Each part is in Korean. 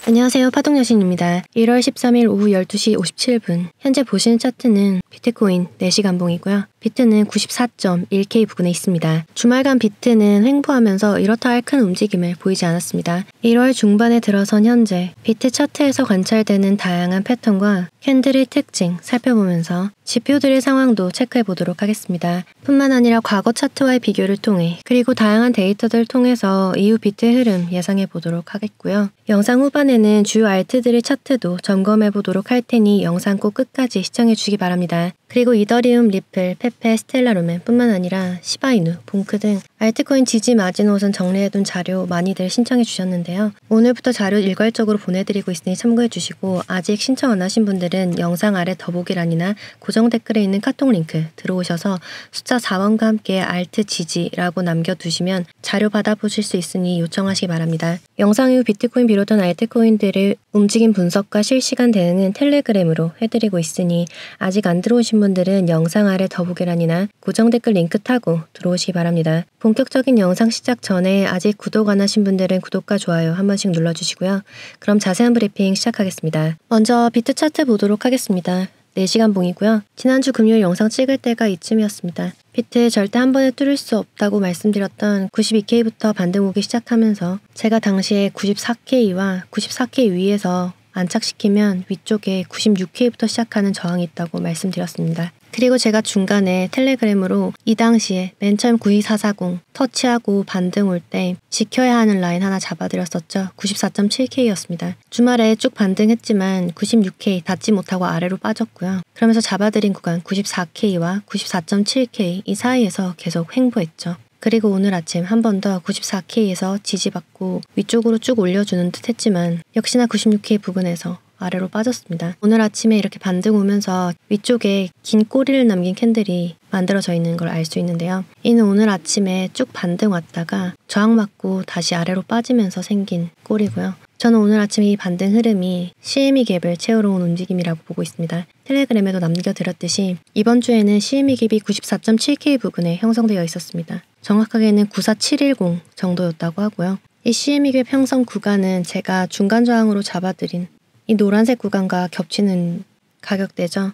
안녕하세요, 파동여신입니다. 1월 13일 오후 12시 57분 현재 보시는 차트는 비트코인 4시간봉이고요. 비트는 94.1K 부근에 있습니다. 주말간 비트는 횡보하면서 이렇다 할 큰 움직임을 보이지 않았습니다. 1월 중반에 들어선 현재 비트 차트에서 관찰되는 다양한 패턴과 캔들의 특징 살펴보면서 지표들의 상황도 체크해 보도록 하겠습니다. 뿐만 아니라 과거 차트와의 비교를 통해 그리고 다양한 데이터들을 통해서 이후 비트의 흐름 예상해 보도록 하겠고요. 영상 후반에는 주요 알트들의 차트도 점검해 보도록 할 테니 영상 꼭 끝까지 시청해 주시기 바랍니다. 그리고 이더리움, 리플, 페페, 스텔라루멘 뿐만 아니라 시바이누, 봉크 등 알트코인 지지 마지노선 정리해둔 자료 많이들 신청해 주셨는데요. 오늘부터 자료 일괄적으로 보내드리고 있으니 참고해 주시고 아직 신청 안 하신 분들은 영상 아래 더보기란이나 고정 댓글에 있는 카톡 링크 들어오셔서 숫자 4번과 함께 알트 지지라고 남겨두시면 자료 받아보실 수 있으니 요청하시기 바랍니다. 영상 이후 비트코인 비롯한 알트코인들의 움직임 분석과 실시간 대응은 텔레그램으로 해드리고 있으니 아직 안 들어오신 분들은 영상 아래 더보기란이나 고정 댓글 링크 타고 들어오시기 바랍니다. 본격적인 영상 시작 전에 아직 구독 안 하신 분들은 구독과 좋아요 한 번씩 눌러주시고요. 그럼 자세한 브리핑 시작하겠습니다. 먼저 비트 차트 보도록 하겠습니다. 4시간 봉이고요. 지난주 금요일 영상 찍을 때가 이쯤이었습니다. 비트 절대 한 번에 뚫을 수 없다고 말씀드렸던 92K부터 반등 오기 시작하면서 제가 당시에 94K와 94K 위에서 안착시키면 위쪽에 96K부터 시작하는 저항이 있다고 말씀드렸습니다. 그리고 제가 중간에 텔레그램으로 이 당시에 맨 처음 92440 터치하고 반등 올 때 지켜야 하는 라인 하나 잡아드렸었죠. 94.7K였습니다. 주말에 쭉 반등했지만 96K 닿지 못하고 아래로 빠졌고요. 그러면서 잡아드린 구간 94K와 94.7K 이 사이에서 계속 횡보했죠. 그리고 오늘 아침 한 번 더 94K에서 지지받고 위쪽으로 쭉 올려주는 듯 했지만 역시나 96K 부근에서 아래로 빠졌습니다. 오늘 아침에 이렇게 반등 오면서 위쪽에 긴 꼬리를 남긴 캔들이 만들어져 있는 걸 알 수 있는데요. 이는 오늘 아침에 쭉 반등 왔다가 저항받고 다시 아래로 빠지면서 생긴 꼬리고요. 저는 오늘 아침에 이 반등 흐름이 CME 갭을 채우러 온 움직임이라고 보고 있습니다. 텔레그램에도 남겨드렸듯이 이번 주에는 CME 갭이 94.7K 부근에 형성되어 있었습니다. 정확하게는 94710 정도였다고 하고요. 이 CME 갭 형성 구간은 제가 중간 저항으로 잡아드린 이 노란색 구간과 겹치는 가격대죠.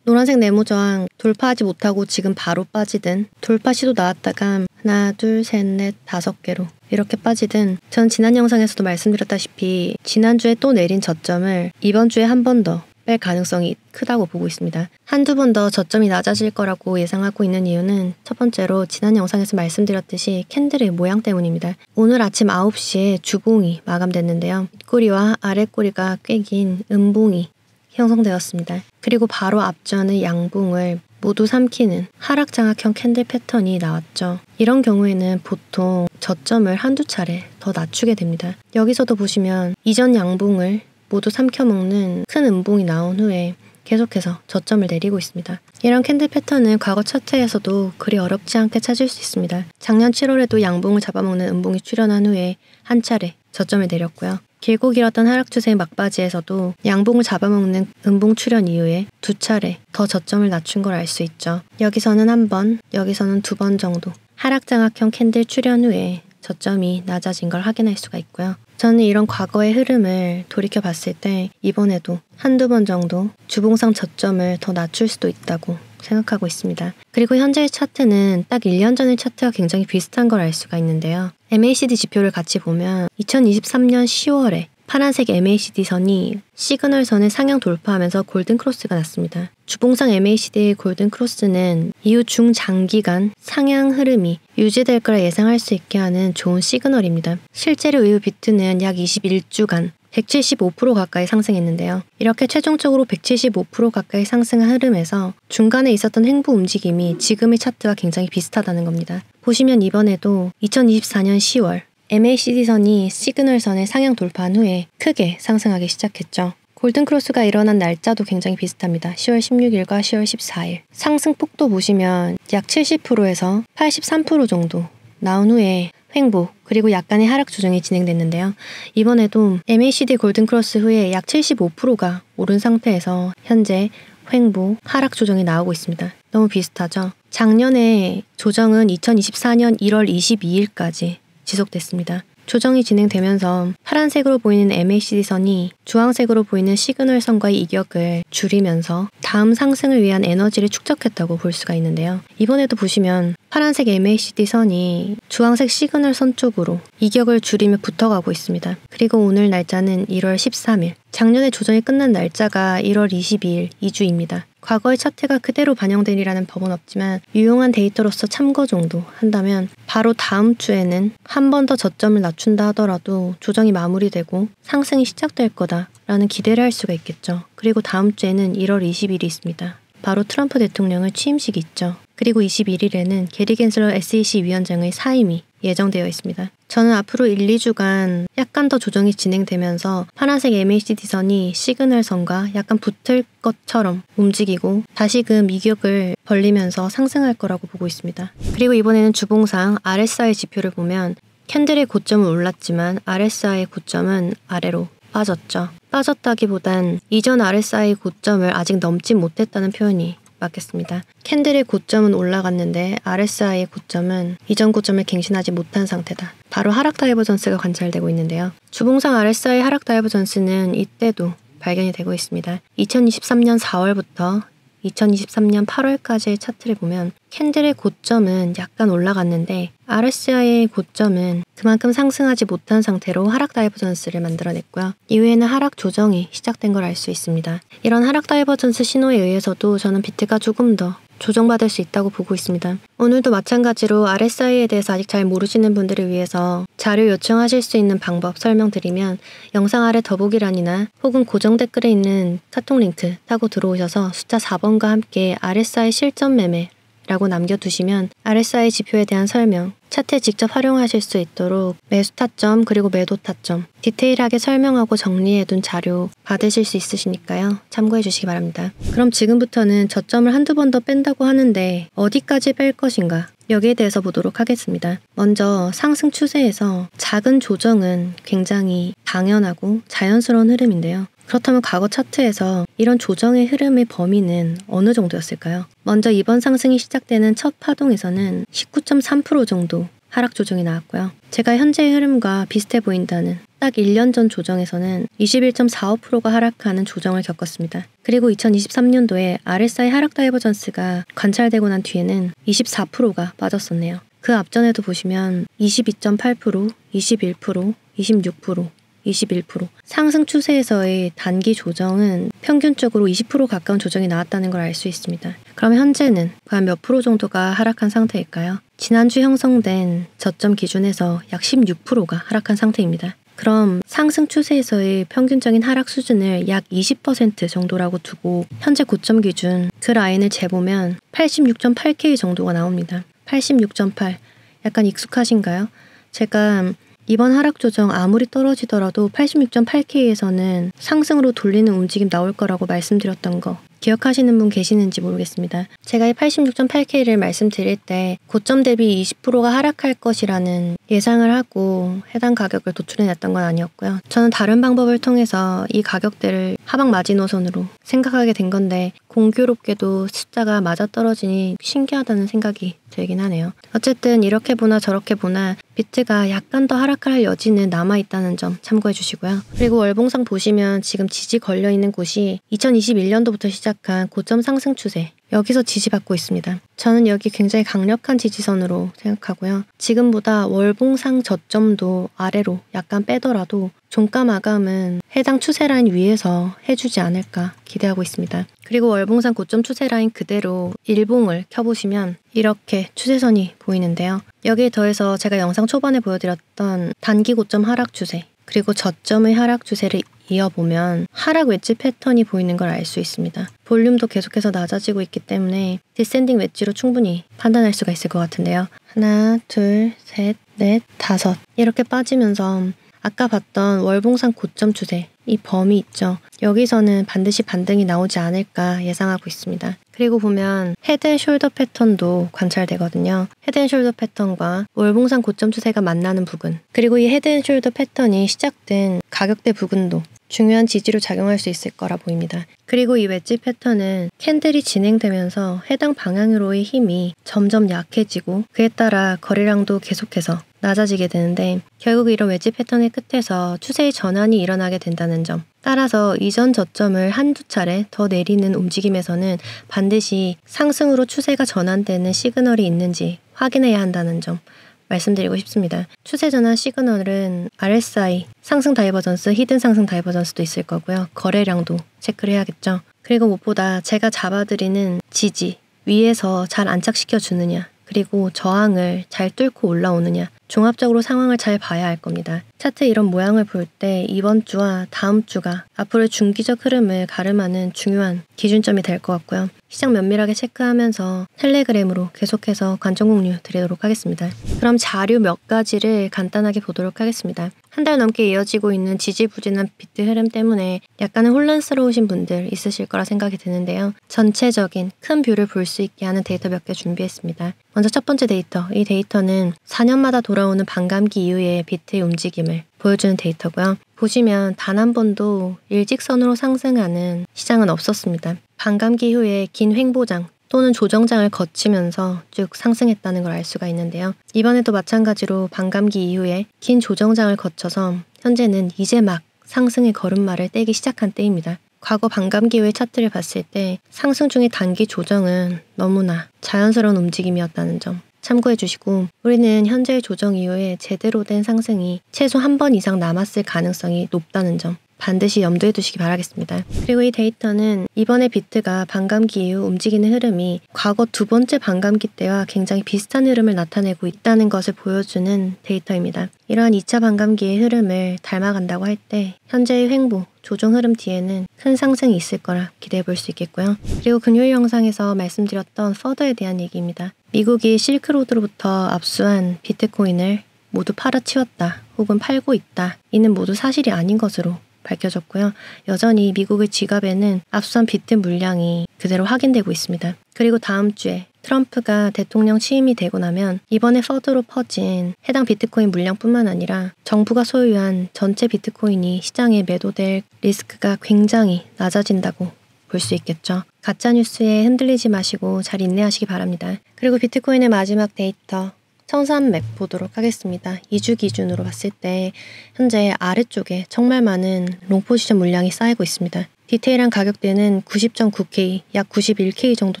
노란색 네모 저항 돌파하지 못하고 지금 바로 빠지든 돌파 시도 나왔다가 하나, 둘, 셋, 넷, 5개로 이렇게 빠지든 전 지난 영상에서도 말씀드렸다시피 지난주에 또 내린 저점을 이번 주에 한 번 더 뺄 가능성이 크다고 보고 있습니다. 한두 번 더 저점이 낮아질 거라고 예상하고 있는 이유는 첫 번째로 지난 영상에서 말씀드렸듯이 캔들의 모양 때문입니다. 오늘 아침 9시에 주봉이 마감됐는데요. 윗꼬리와 아랫꼬리가 꽤 긴 음봉이 형성되었습니다. 그리고 바로 앞전의 양봉을 모두 삼키는 하락장악형 캔들 패턴이 나왔죠. 이런 경우에는 보통 저점을 한두 차례 더 낮추게 됩니다. 여기서도 보시면 이전 양봉을 모두 삼켜먹는 큰 음봉이 나온 후에 계속해서 저점을 내리고 있습니다. 이런 캔들 패턴은 과거 차트에서도 그리 어렵지 않게 찾을 수 있습니다. 작년 7월에도 양봉을 잡아먹는 음봉이 출현한 후에 한 차례 저점을 내렸고요. 길고 길었던 하락 추세의 막바지에서도 양봉을 잡아먹는 음봉 출현 이후에 두 차례 더 저점을 낮춘 걸 알 수 있죠. 여기서는 한 번, 여기서는 2번 정도 하락장악형 캔들 출현 후에 저점이 낮아진 걸 확인할 수가 있고요. 저는 이런 과거의 흐름을 돌이켜 봤을 때 이번에도 한두 번 정도 주봉상 저점을 더 낮출 수도 있다고 생각하고 있습니다. 그리고 현재의 차트는 딱 1년 전의 차트와 굉장히 비슷한 걸 알 수가 있는데요. MACD 지표를 같이 보면 2023년 10월에 파란색 MACD 선이 시그널 선을 상향 돌파하면서 골든 크로스가 났습니다. 주봉상 MACD의 골든 크로스는 이후 중장기간 상향 흐름이 유지될 거라 예상할 수 있게 하는 좋은 시그널입니다. 실제로 이후 비트는 약 21주간 175% 가까이 상승했는데요. 이렇게 최종적으로 175% 가까이 상승한 흐름에서 중간에 있었던 횡보 움직임이 지금의 차트와 굉장히 비슷하다는 겁니다. 보시면 이번에도 2024년 10월 MACD선이 시그널선을 상향 돌파한 후에 크게 상승하기 시작했죠. 골든크로스가 일어난 날짜도 굉장히 비슷합니다. 10월 16일과 10월 14일. 상승폭도 보시면 약 70%에서 83% 정도 나온 후에 횡보, 그리고 약간의 하락 조정이 진행됐는데요. 이번에도 MACD 골든크로스 후에 약 75%가 오른 상태에서 현재 횡보, 하락 조정이 나오고 있습니다. 너무 비슷하죠? 작년에 조정은 2024년 1월 22일까지 지속됐습니다. 조정이 진행되면서 파란색으로 보이는 MACD선이 주황색으로 보이는 시그널선과의 이격을 줄이면서 다음 상승을 위한 에너지를 축적했다고 볼 수가 있는데요. 이번에도 보시면 파란색 MACD선이 주황색 시그널선 쪽으로 이격을 줄이며 붙어가고 있습니다. 그리고 오늘 날짜는 1월 13일. 작년에 조정이 끝난 날짜가 1월 22일 2주입니다. 과거의 차트가 그대로 반영되리라는 법은 없지만 유용한 데이터로서 참고 정도 한다면 바로 다음 주에는 한 번 더 저점을 낮춘다 하더라도 조정이 마무리되고 상승이 시작될 거다라는 기대를 할 수가 있겠죠. 그리고 다음 주에는 1월 20일이 있습니다. 바로 트럼프 대통령의 취임식이 있죠. 그리고 21일에는 게리 겐슬러 SEC 위원장의 사임이 예정되어 있습니다. 저는 앞으로 1, 2주간 약간 더 조정이 진행되면서 파란색 MACD선이 시그널선과 약간 붙을 것처럼 움직이고 다시금 이격을 벌리면서 상승할 거라고 보고 있습니다. 그리고 이번에는 주봉상 RSI 지표를 보면 캔들의 고점은 올랐지만 RSI의 고점은 아래로 빠졌죠. 빠졌다기보단 이전 RSI 고점을 아직 넘지 못했다는 표현이 맞겠습니다. 캔들의 고점은 올라갔는데 RSI의 고점은 이전 고점을 갱신하지 못한 상태다. 바로 하락 다이버전스가 관찰되고 있는데요. 주봉상 RSI 하락 다이버전스는 이때도 발견이 되고 있습니다. 2023년 4월부터 2023년 8월까지의 차트를 보면 캔들의 고점은 약간 올라갔는데 RSI의 고점은 그만큼 상승하지 못한 상태로 하락 다이버전스를 만들어냈고요. 이후에는 하락 조정이 시작된 걸 알 수 있습니다. 이런 하락 다이버전스 신호에 의해서도 저는 비트가 조금 더 조정받을 수 있다고 보고 있습니다. 오늘도 마찬가지로 RSI에 대해서 아직 잘 모르시는 분들을 위해서 자료 요청하실 수 있는 방법 설명드리면 영상 아래 더보기란이나 혹은 고정 댓글에 있는 카톡 링크 타고 들어오셔서 숫자 4번과 함께 RSI 실전 매매 라고 남겨두시면 RSI 지표에 대한 설명, 차트에 직접 활용하실 수 있도록 매수 타점 그리고 매도 타점 디테일하게 설명하고 정리해둔 자료 받으실 수 있으시니까요. 참고해 주시기 바랍니다. 그럼 지금부터는 저점을 한두 번 더 뺀다고 하는데 어디까지 뺄 것인가? 여기에 대해서 보도록 하겠습니다. 먼저 상승 추세에서 작은 조정은 굉장히 당연하고 자연스러운 흐름인데요. 그렇다면 과거 차트에서 이런 조정의 흐름의 범위는 어느 정도였을까요? 먼저 이번 상승이 시작되는 첫 파동에서는 19.3% 정도 하락 조정이 나왔고요. 제가 현재의 흐름과 비슷해 보인다는 딱 1년 전 조정에서는 21.45%가 하락하는 조정을 겪었습니다. 그리고 2023년도에 RSI 하락 다이버전스가 관찰되고 난 뒤에는 24%가 빠졌었네요. 그 앞전에도 보시면 22.8%, 21%, 26%, 21% 상승 추세에서의 단기 조정은 평균적으로 20% 가까운 조정이 나왔다는 걸 알 수 있습니다. 그럼 현재는 과연 몇 프로 정도가 하락한 상태일까요? 지난주 형성된 저점 기준에서 약 16%가 하락한 상태입니다. 그럼 상승 추세에서의 평균적인 하락 수준을 약 20% 정도라고 두고 현재 고점 기준 그 라인을 재보면 86.8K 정도가 나옵니다. 86.8 약간 익숙하신가요? 제가 이번 하락 조정 아무리 떨어지더라도 86.8K에서는 상승으로 돌리는 움직임 나올 거라고 말씀드렸던 거 기억하시는 분 계시는지 모르겠습니다. 제가 이 86.8K를 말씀드릴 때 고점 대비 20%가 하락할 것이라는 예상을 하고 해당 가격을 도출해냈던 건 아니었고요. 저는 다른 방법을 통해서 이 가격대를 하방 마지노선으로 생각하게 된 건데 공교롭게도 숫자가 맞아떨어지니 신기하다는 생각이 들긴 하네요. 어쨌든 이렇게 보나 저렇게 보나 비트가 약간 더 하락할 여지는 남아있다는 점 참고해 주시고요. 그리고 월봉상 보시면 지금 지지 걸려있는 곳이 2021년도부터 시작한 고점 상승 추세 여기서 지지받고 있습니다. 저는 여기 굉장히 강력한 지지선으로 생각하고요. 지금보다 월봉상 저점도 아래로 약간 빼더라도 종가 마감은 해당 추세 라인 위에서 해주지 않을까 기대하고 있습니다. 그리고 월봉상 고점 추세 라인 그대로 일봉을 켜보시면 이렇게 추세선이 보이는데요. 여기에 더해서 제가 영상 초반에 보여드렸던 단기 고점 하락 추세 그리고 저점의 하락 추세를 이어보면 하락 웨지 패턴이 보이는 걸 알 수 있습니다. 볼륨도 계속해서 낮아지고 있기 때문에 디센딩 웨지로 충분히 판단할 수가 있을 것 같은데요. 하나, 둘, 셋, 넷, 다섯 이렇게 빠지면서 아까 봤던 월봉상 고점 추세 이 범위 있죠. 여기서는 반드시 반등이 나오지 않을까 예상하고 있습니다. 그리고 보면 헤드앤숄더 패턴도 관찰되거든요. 헤드앤숄더 패턴과 월봉상 고점 추세가 만나는 부분 그리고 이 헤드앤숄더 패턴이 시작된 가격대 부근도 중요한 지지로 작용할 수 있을 거라 보입니다. 그리고 이 웨지 패턴은 캔들이 진행되면서 해당 방향으로의 힘이 점점 약해지고 그에 따라 거래량도 계속해서 낮아지게 되는데 결국 이런 웨지 패턴의 끝에서 추세의 전환이 일어나게 된다는 점. 따라서 이전 저점을 한두 차례 더 내리는 움직임에서는 반드시 상승으로 추세가 전환되는 시그널이 있는지 확인해야 한다는 점 말씀드리고 싶습니다. 추세 전환 시그널은 RSI, 상승 다이버전스, 히든 상승 다이버전스도 있을 거고요. 거래량도 체크를 해야겠죠. 그리고 무엇보다 제가 잡아드리는 지지, 위에서 잘 안착시켜 주느냐, 그리고 저항을 잘 뚫고 올라오느냐, 종합적으로 상황을 잘 봐야 할 겁니다. 차트 이런 모양을 볼 때 이번 주와 다음 주가 앞으로의 중기적 흐름을 가름하는 중요한 기준점이 될 것 같고요. 시장 면밀하게 체크하면서 텔레그램으로 계속해서 관점 공유 드리도록 하겠습니다. 그럼 자료 몇 가지를 간단하게 보도록 하겠습니다. 한 달 넘게 이어지고 있는 지지부진한 비트 흐름 때문에 약간은 혼란스러우신 분들 있으실 거라 생각이 드는데요. 전체적인 큰 뷰를 볼 수 있게 하는 데이터 몇 개 준비했습니다. 먼저 첫 번째 데이터, 이 데이터는 4년마다 돌아오는 반감기 이후의 비트의 움직임을 보여주는 데이터고요. 보시면 단 한 번도 일직선으로 상승하는 시장은 없었습니다. 반감기 이후에 긴 횡보장 또는 조정장을 거치면서 쭉 상승했다는 걸 알 수가 있는데요. 이번에도 마찬가지로 반감기 이후에 긴 조정장을 거쳐서 현재는 이제 막 상승의 걸음마를 떼기 시작한 때입니다. 과거 반감기 이후의 차트를 봤을 때 상승 중의 단기 조정은 너무나 자연스러운 움직임이었다는 점 참고해 주시고, 우리는 현재의 조정 이후에 제대로 된 상승이 최소 한 번 이상 남았을 가능성이 높다는 점 반드시 염두에 두시기 바라겠습니다. 그리고 이 데이터는 이번에 비트가 반감기 이후 움직이는 흐름이 과거 두 번째 반감기 때와 굉장히 비슷한 흐름을 나타내고 있다는 것을 보여주는 데이터입니다. 이러한 2차 반감기의 흐름을 닮아간다고 할 때 현재의 횡보, 조정 흐름 뒤에는 큰 상승이 있을 거라 기대해 볼 수 있겠고요. 그리고 금요일 영상에서 말씀드렸던 퍼더에 대한 얘기입니다. 미국이 실크로드로부터 압수한 비트코인을 모두 팔아치웠다 혹은 팔고 있다. 이는 모두 사실이 아닌 것으로 밝혀졌고요. 여전히 미국의 지갑에는 압수한 비트 물량이 그대로 확인되고 있습니다. 그리고 다음 주에 트럼프가 대통령 취임이 되고 나면 이번에 퍼드로 퍼진 해당 비트코인 물량뿐만 아니라 정부가 소유한 전체 비트코인이 시장에 매도될 리스크가 굉장히 낮아진다고 볼 수 있겠죠. 가짜뉴스에 흔들리지 마시고 잘 인내하시기 바랍니다. 그리고 비트코인의 마지막 데이터 청산맵 보도록 하겠습니다. 2주 기준으로 봤을 때 현재 아래쪽에 정말 많은 롱포지션 물량이 쌓이고 있습니다. 디테일한 가격대는 90.9K, 약 91K 정도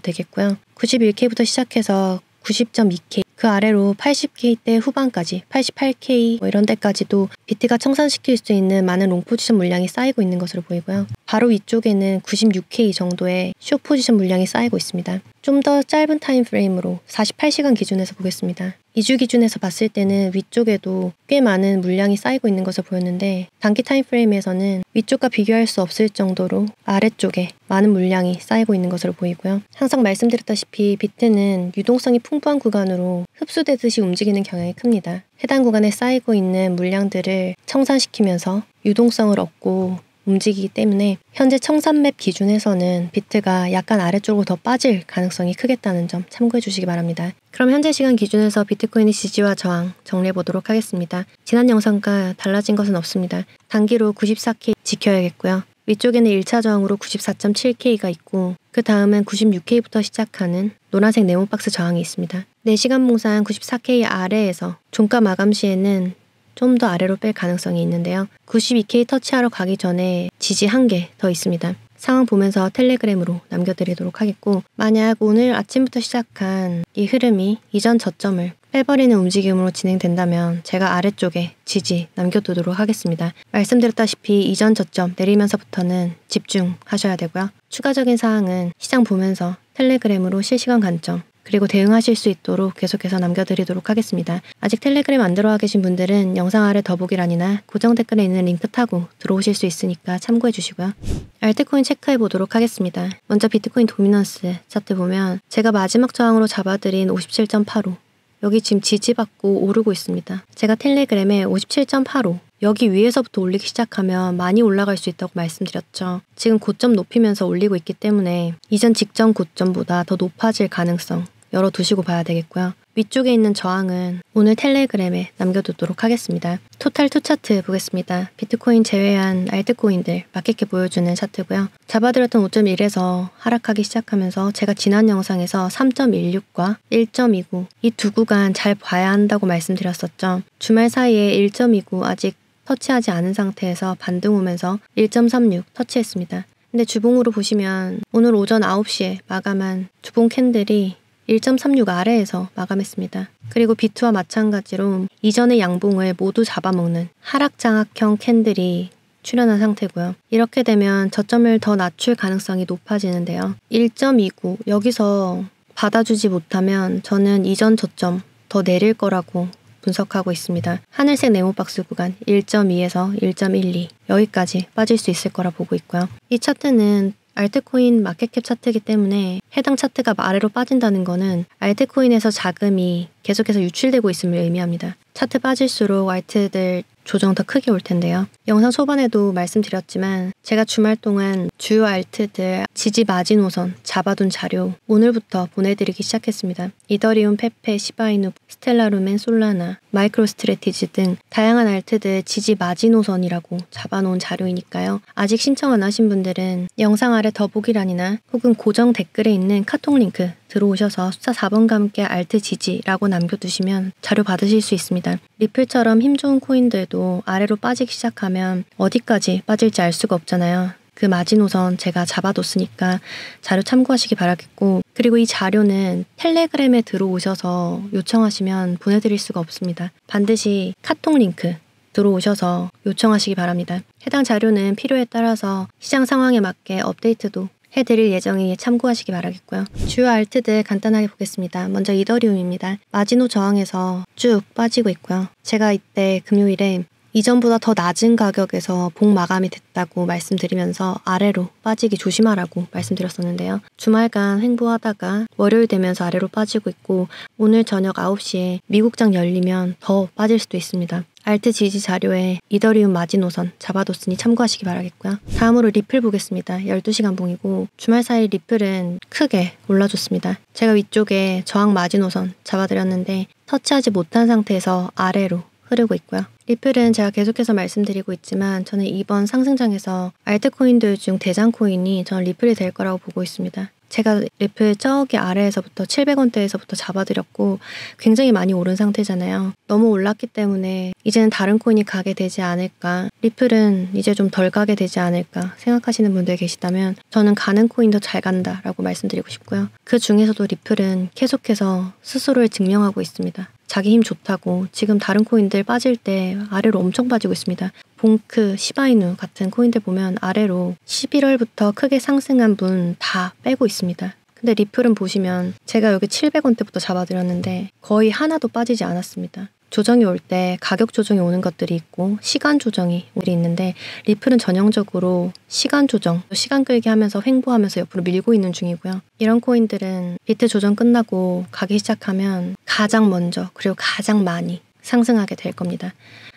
되겠고요. 91K부터 시작해서 90.2K, 그 아래로 80K대 후반까지 88K 이런 데까지도 비트가 청산시킬 수 있는 많은 롱포지션 물량이 쌓이고 있는 것으로 보이고요. 바로 위쪽에는 96K 정도의 숏포지션 물량이 쌓이고 있습니다. 좀 더 짧은 타임프레임으로 48시간 기준에서 보겠습니다. 2주 기준에서 봤을 때는 위쪽에도 꽤 많은 물량이 쌓이고 있는 것을 보였는데 단기 타임프레임에서는 위쪽과 비교할 수 없을 정도로 아래쪽에 많은 물량이 쌓이고 있는 것으로 보이고요. 항상 말씀드렸다시피 비트는 유동성이 풍부한 구간으로 흡수되듯이 움직이는 경향이 큽니다. 해당 구간에 쌓이고 있는 물량들을 청산시키면서 유동성을 얻고 움직이기 때문에 현재 청산맵 기준에서는 비트가 약간 아래쪽으로 더 빠질 가능성이 크겠다는 점 참고해 주시기 바랍니다. 그럼 현재 시간 기준에서 비트코인의 지지와 저항 정리해 보도록 하겠습니다. 지난 영상과 달라진 것은 없습니다. 단기로 94K 지켜야겠고요. 위쪽에는 1차 저항으로 94.7K가 있고 그 다음은 96K부터 시작하는 노란색 네모박스 저항이 있습니다. 4시간 봉상 94K 아래에서 종가 마감 시에는 좀 더 아래로 뺄 가능성이 있는데요. 92K 터치하러 가기 전에 지지 한 개 더 있습니다. 상황 보면서 텔레그램으로 남겨드리도록 하겠고, 만약 오늘 아침부터 시작한 이 흐름이 이전 저점을 빼버리는 움직임으로 진행된다면 제가 아래쪽에 지지 남겨두도록 하겠습니다. 말씀드렸다시피 이전 저점 내리면서부터는 집중하셔야 되고요. 추가적인 사항은 시장 보면서 텔레그램으로 실시간 관점 그리고 대응하실 수 있도록 계속해서 남겨드리도록 하겠습니다. 아직 텔레그램 안 들어와 계신 분들은 영상 아래 더보기란이나 고정 댓글에 있는 링크 타고 들어오실 수 있으니까 참고해 주시고요. 알트코인 체크해 보도록 하겠습니다. 먼저 비트코인 도미넌스 차트 보면 제가 마지막 저항으로 잡아드린 57.85 여기 지금 지지받고 오르고 있습니다. 제가 텔레그램에 57.85 여기 위에서부터 올리기 시작하면 많이 올라갈 수 있다고 말씀드렸죠. 지금 고점 높이면서 올리고 있기 때문에 이전 직전 고점보다 더 높아질 가능성 열어두시고 봐야 되겠고요. 위쪽에 있는 저항은 오늘 텔레그램에 남겨두도록 하겠습니다. 토탈 투 차트 보겠습니다. 비트코인 제외한 알트코인들 마켓캡 보여주는 차트고요. 잡아들였던 5.1에서 하락하기 시작하면서 제가 지난 영상에서 3.16과 1.29 이 두 구간 잘 봐야 한다고 말씀드렸었죠. 주말 사이에 1.29 아직 터치하지 않은 상태에서 반등 오면서 1.36 터치했습니다. 근데 주봉으로 보시면 오늘 오전 9시에 마감한 주봉 캔들이 1.36 아래에서 마감했습니다. 그리고 비트와 마찬가지로 이전의 양봉을 모두 잡아먹는 하락장악형 캔들이 출현한 상태고요. 이렇게 되면 저점을 더 낮출 가능성이 높아지는데요. 1.29 여기서 받아주지 못하면 저는 이전 저점 더 내릴 거라고 분석하고 있습니다. 하늘색 네모박스 구간 1.2에서 1.12 여기까지 빠질 수 있을 거라 보고 있고요. 이 차트는 알트코인 마켓캡 차트이기 때문에 해당 차트가 아래로 빠진다는 거는 알트코인에서 자금이 계속해서 유출되고 있음을 의미합니다. 차트 빠질수록 알트들 조정 더 크게 올 텐데요. 영상 초반에도 말씀드렸지만 제가 주말 동안 주요 알트들 지지 마지노선 잡아둔 자료 오늘부터 보내드리기 시작했습니다. 이더리움, 페페, 시바이누, 스텔라루멘, 솔라나, 마이크로스트래티지 등 다양한 알트들 지지 마지노선이라고 잡아놓은 자료이니까요. 아직 신청 안 하신 분들은 영상 아래 더보기란이나 혹은 고정 댓글에 있는 카톡 링크 들어오셔서 숫자 4번과 함께 알트 지지라고 남겨두시면 자료 받으실 수 있습니다. 리플처럼 힘 좋은 코인들도 아래로 빠지기 시작하면 어디까지 빠질지 알 수가 없잖아요. 그 마지노선 제가 잡아뒀으니까 자료 참고하시기 바라겠고, 그리고 이 자료는 텔레그램에 들어오셔서 요청하시면 보내드릴 수가 없습니다. 반드시 카톡 링크 들어오셔서 요청하시기 바랍니다. 해당 자료는 필요에 따라서 시장 상황에 맞게 업데이트도 해드릴 예정이니 참고하시기 바라겠고요. 주요 알트들 간단하게 보겠습니다. 먼저 이더리움입니다. 마지노 저항에서 쭉 빠지고 있고요. 제가 이때 금요일에 이전보다 더 낮은 가격에서 복 마감이 됐다고 말씀드리면서 아래로 빠지기 조심하라고 말씀드렸었는데요. 주말간 횡보하다가 월요일 되면서 아래로 빠지고 있고 오늘 저녁 9시에 미국장 열리면 더 빠질 수도 있습니다. 알트 지지 자료에 이더리움 마지노선 잡아뒀으니 참고하시기 바라겠고요. 다음으로 리플 보겠습니다. 12시간 봉이고 주말 사이 리플은 크게 올라줬습니다. 제가 위쪽에 저항 마지노선 잡아드렸는데 터치하지 못한 상태에서 아래로 흐르고 있고요. 리플은 제가 계속해서 말씀드리고 있지만 저는 이번 상승장에서 알트코인들 중 대장코인이 저는 리플이 될 거라고 보고 있습니다. 제가 리플 저기 아래에서부터 700원대에서부터 잡아드렸고 굉장히 많이 오른 상태잖아요. 너무 올랐기 때문에 이제는 다른 코인이 가게 되지 않을까, 리플은 이제 좀 덜 가게 되지 않을까 생각하시는 분들 계시다면 저는 가는 코인 더 잘 간다라고 말씀드리고 싶고요. 그 중에서도 리플은 계속해서 스스로를 증명하고 있습니다. 자기 힘 좋다고 지금 다른 코인들 빠질 때 아래로 엄청 빠지고 있습니다. 봉크, 시바이누 같은 코인들 보면 아래로 11월부터 크게 상승한 분 다 빼고 있습니다. 근데 리플은 보시면 제가 여기 700원대부터 잡아드렸는데 거의 하나도 빠지지 않았습니다. 조정이 올 때 가격 조정이 오는 것들이 있고 시간 조정이 우리 있는데 리플은 전형적으로 시간 조정, 시간 끌기 하면서 횡보하면서 옆으로 밀고 있는 중이고요. 이런 코인들은 비트 조정 끝나고 가기 시작하면 가장 먼저 그리고 가장 많이 상승하게 될 겁니다.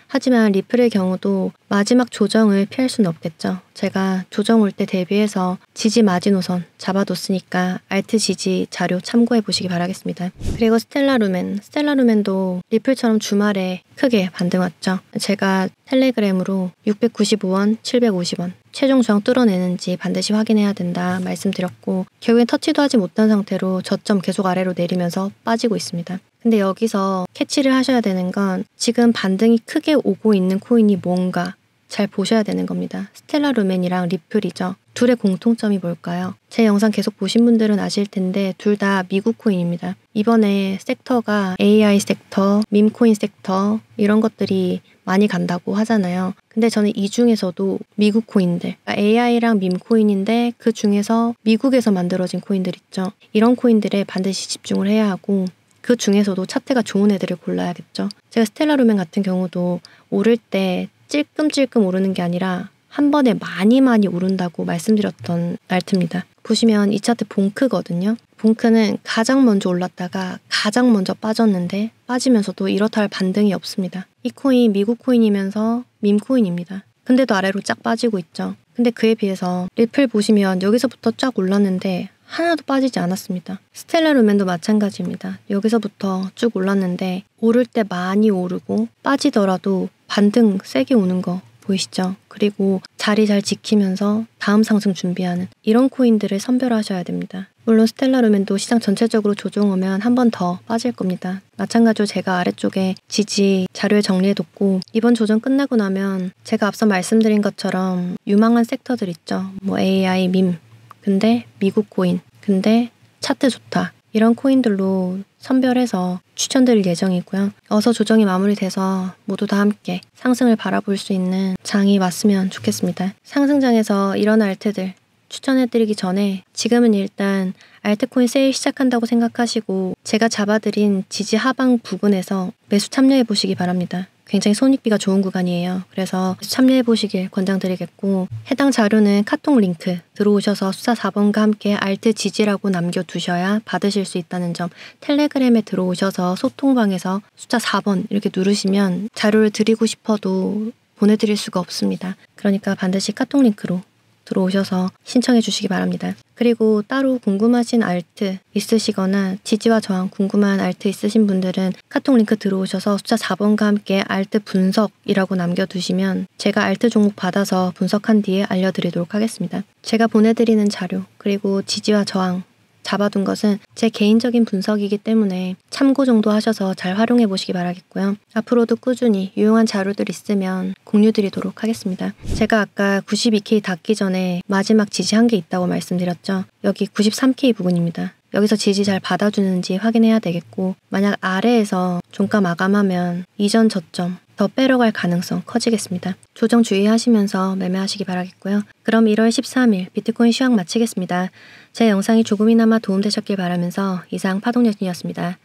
하지만 리플의 경우도 마지막 조정을 피할 수는 없겠죠. 제가 조정 올 때 대비해서 지지 마지노선 잡아뒀으니까 알트 지지 자료 참고해 보시기 바라겠습니다. 그리고 스텔라루멘도 리플처럼 주말에 크게 반등 왔죠. 제가 텔레그램으로 695원, 750원 최종 저항 뚫어내는지 반드시 확인해야 된다 말씀드렸고 결국엔 터치도 하지 못한 상태로 저점 계속 아래로 내리면서 빠지고 있습니다. 근데 여기서 캐치를 하셔야 되는 건 지금 반등이 크게 오고 있는 코인이 뭔가 잘 보셔야 되는 겁니다. 스텔라루멘이랑 리플이죠. 둘의 공통점이 뭘까요? 제 영상 계속 보신 분들은 아실 텐데 둘 다 미국 코인입니다. 이번에 섹터가 AI 섹터, 밈코인 섹터 이런 것들이 많이 간다고 하잖아요. 근데 저는 이 중에서도 미국 코인들, AI랑 밈코인인데 그 중에서 미국에서 만들어진 코인들 있죠. 이런 코인들에 반드시 집중을 해야 하고 그 중에서도 차트가 좋은 애들을 골라야겠죠. 제가 스텔라루멘 같은 경우도 오를 때 찔끔찔끔 오르는 게 아니라 한 번에 많이 오른다고 말씀드렸던 알트입니다. 보시면 이 차트 봉크거든요. 봉크는 가장 먼저 올랐다가 가장 먼저 빠졌는데 빠지면서도 이렇다 할 반등이 없습니다. 이 코인 미국 코인이면서 밈코인입니다. 근데도 아래로 쫙 빠지고 있죠. 근데 그에 비해서 리플 보시면 여기서부터 쫙 올랐는데 하나도 빠지지 않았습니다. 스텔라 루멘도 마찬가지입니다. 여기서부터 쭉 올랐는데 오를 때 많이 오르고 빠지더라도 반등 세게 오는 거 보이시죠? 그리고 자리 잘 지키면서 다음 상승 준비하는 이런 코인들을 선별하셔야 됩니다. 물론 스텔라 루멘도 시장 전체적으로 조정 오면 한 번 더 빠질 겁니다. 마찬가지로 제가 아래쪽에 지지 자료에 정리해뒀고 이번 조정 끝나고 나면 제가 앞서 말씀드린 것처럼 유망한 섹터들 있죠. 뭐 AI, 밈, 근데 미국 코인, 근데 차트 좋다. 이런 코인들로 선별해서 추천드릴 예정이고요. 어서 조정이 마무리돼서 모두 다 함께 상승을 바라볼 수 있는 장이 왔으면 좋겠습니다. 상승장에서 이런 알트들 추천해드리기 전에 지금은 일단 알트코인 세일 시작한다고 생각하시고 제가 잡아드린 지지 하방 부근에서 매수 참여해보시기 바랍니다. 굉장히 손익비가 좋은 구간이에요. 그래서 참여해보시길 권장드리겠고 해당 자료는 카톡 링크 들어오셔서 숫자 4번과 함께 알트 지지라고 남겨두셔야 받으실 수 있다는 점, 텔레그램에 들어오셔서 소통방에서 숫자 4번 이렇게 누르시면 자료를 드리고 싶어도 보내드릴 수가 없습니다. 그러니까 반드시 카톡 링크로 들어오셔서 신청해 주시기 바랍니다. 그리고 따로 궁금하신 알트 있으시거나 지지와 저항 궁금한 알트 있으신 분들은 카톡 링크 들어오셔서 숫자 4번과 함께 알트 분석이라고 남겨두시면 제가 알트 종목 받아서 분석한 뒤에 알려드리도록 하겠습니다. 제가 보내드리는 자료 그리고 지지와 저항 잡아둔 것은 제 개인적인 분석이기 때문에 참고 정도 하셔서 잘 활용해 보시기 바라겠고요. 앞으로도 꾸준히 유용한 자료들 있으면 공유 드리도록 하겠습니다. 제가 아까 92K 닿기 전에 마지막 지지 한 개 있다고 말씀드렸죠. 여기 93K 부근입니다. 여기서 지지 잘 받아주는지 확인해야 되겠고 만약 아래에서 종가 마감하면 이전 저점 더 빼러갈 가능성 커지겠습니다. 조정 주의하시면서 매매하시기 바라겠고요. 그럼 1월 13일 비트코인 시황 마치겠습니다. 제 영상이 조금이나마 도움되셨길 바라면서 이상 파동여신이었습니다.